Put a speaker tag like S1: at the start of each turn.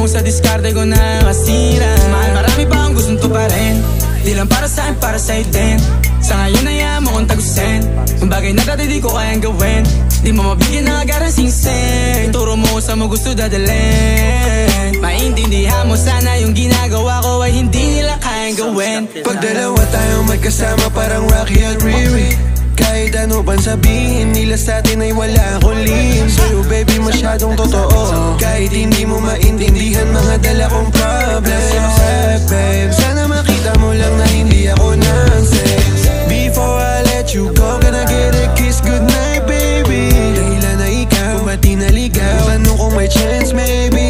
S1: mo sa diskarte ko na masira. Mahal, marami pa ang gustong tuparin. Di lang para sa'kin, para sa'yo din. Sa ngayon ayaw mo kong tagusin. Kung bagay na dati di ko kayang gawin. Di mo mabigyan ng agarang singsing. Turo mo sa mo gusto dadalhin. Maintindihan mo sana yung ginagawa ko ay hindi nila kayang gawin.
S2: Pag dalawa tayong magkasama parang Rocky at Riri. Kahit ano bang sabihin nila sa'tin ay wala akong lihim. Sa'yo baby masyadong totoo. Kahit hindi mo maintindihan mga dala kong problems.